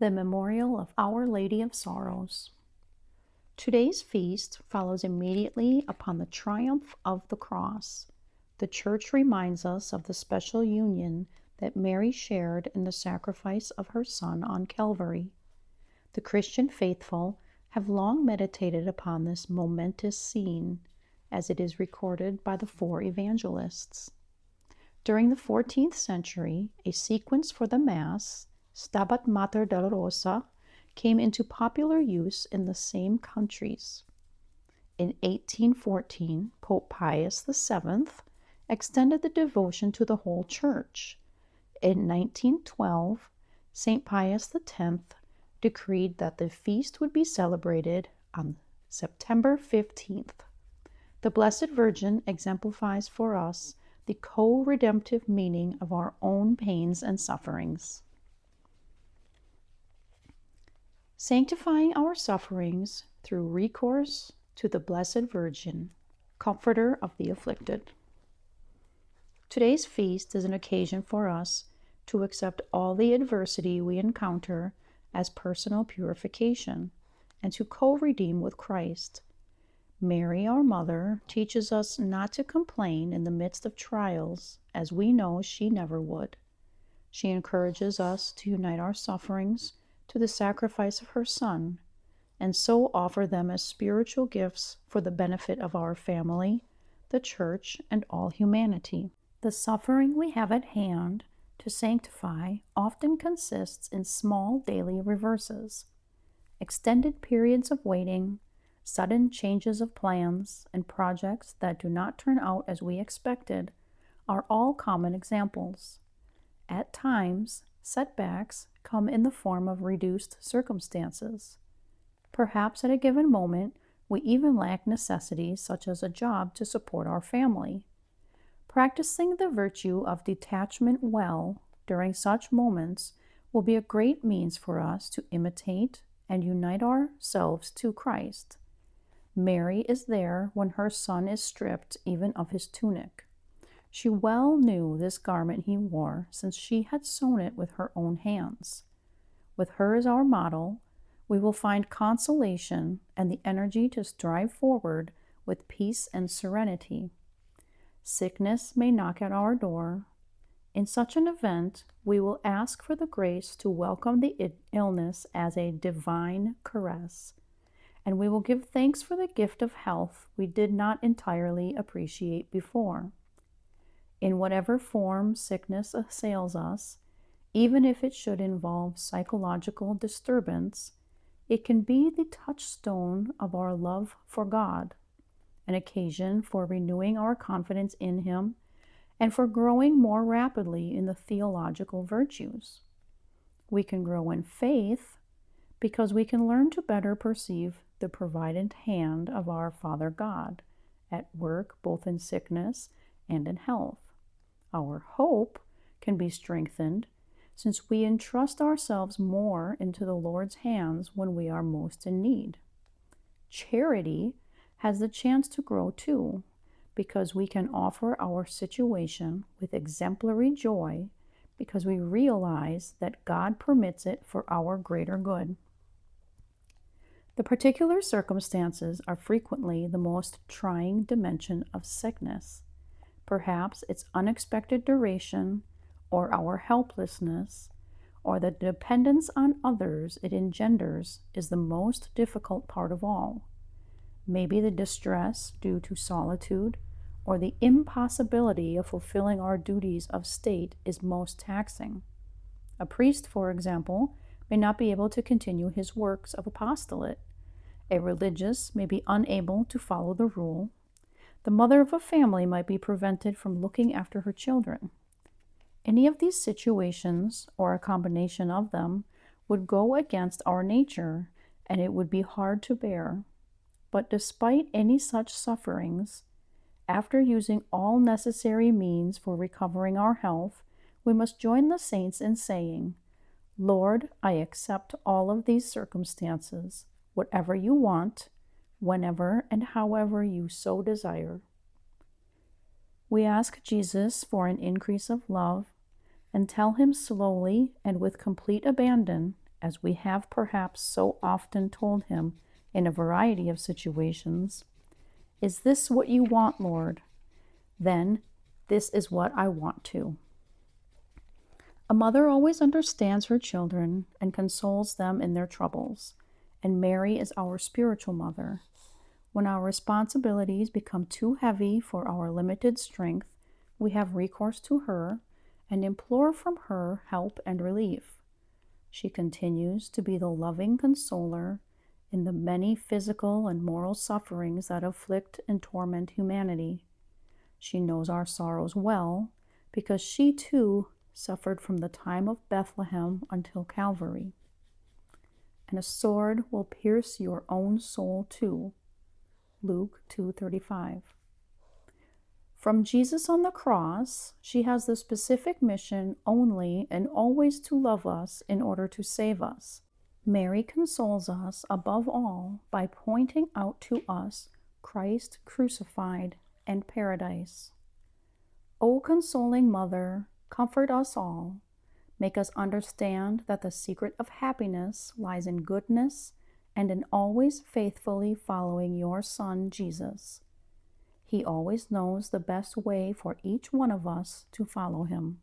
The Memorial of Our Lady of Sorrows. Today's feast follows immediately upon the triumph of the cross. The Church reminds us of the special union that Mary shared in the sacrifice of her Son on Calvary. The Christian faithful have long meditated upon this momentous scene, as it is recorded by the four evangelists. During the 14th century, a sequence for the Mass, Stabat Mater Dolorosa, came into popular use in the same countries. In 1814, Pope Pius VII extended the devotion to the whole Church. In 1912, St. Pius X decreed that the feast would be celebrated on September 15th. The Blessed Virgin exemplifies for us the co-redemptive meaning of our own pains and sufferings. Sanctifying our sufferings through recourse to the Blessed Virgin, Comforter of the Afflicted. Today's feast is an occasion for us to accept all the adversity we encounter as personal purification and to co-redeem with Christ. Mary, our Mother, teaches us not to complain in the midst of trials, as we know she never would. She encourages us to unite our sufferings to the sacrifice of her Son, and so offer them as spiritual gifts for the benefit of our family, the Church, and all humanity. The suffering we have at hand to sanctify often consists in small daily reverses. Extended periods of waiting, sudden changes of plans, and projects that do not turn out as we expected are all common examples. At times, setbacks come in the form of reduced circumstances. Perhaps at a given moment, we even lack necessities such as a job to support our family. Practicing the virtue of detachment well during such moments will be a great means for us to imitate and unite ourselves to Christ. Mary is there when her Son is stripped even of his tunic. She well knew this garment he wore, since she had sewn it with her own hands. With her as our model, we will find consolation and the energy to strive forward with peace and serenity. Sickness may knock at our door. In such an event, we will ask for the grace to welcome the illness as a divine caress, and we will give thanks for the gift of health we did not entirely appreciate before. In whatever form sickness assails us, even if it should involve psychological disturbance, it can be the touchstone of our love for God, an occasion for renewing our confidence in Him and for growing more rapidly in the theological virtues. We can grow in faith because we can learn to better perceive the provident hand of our Father God at work both in sickness and in health. Our hope can be strengthened since we entrust ourselves more into the Lord's hands when we are most in need. Charity has the chance to grow too, because we can offer our situation with exemplary joy because we realize that God permits it for our greater good. The particular circumstances are frequently the most trying dimension of sickness. Perhaps its unexpected duration, or our helplessness, or the dependence on others it engenders is the most difficult part of all. Maybe the distress due to solitude, or the impossibility of fulfilling our duties of state is most taxing. A priest, for example, may not be able to continue his works of apostolate. A religious may be unable to follow the rule. The mother of a family might be prevented from looking after her children. Any of these situations, or a combination of them, would go against our nature, and it would be hard to bear. But despite any such sufferings, after using all necessary means for recovering our health, we must join the saints in saying, "Lord, I accept all of these circumstances, whatever you want, whenever and however you so desire." We ask Jesus for an increase of love and tell Him slowly and with complete abandon as we have perhaps so often told him in a variety of situations, "Is this what you want, Lord? Then this is what I want too." A mother always understands her children and consoles them in their troubles, and Mary is our spiritual mother. When our responsibilities become too heavy for our limited strength, we have recourse to her and implore from her help and relief. She continues to be the loving consoler in the many physical and moral sufferings that afflict and torment humanity. She knows our sorrows well because she too suffered from the time of Bethlehem until Calvary. "And a sword will pierce your own soul too." Luke 2:35. From Jesus on the cross, she has the specific mission only and always to love us in order to save us. Mary consoles us above all by pointing out to us Christ crucified and paradise. O consoling Mother, comfort us all. Make us understand that the secret of happiness lies in goodness and in always faithfully following your Son, Jesus. He always knows the best way for each one of us to follow him.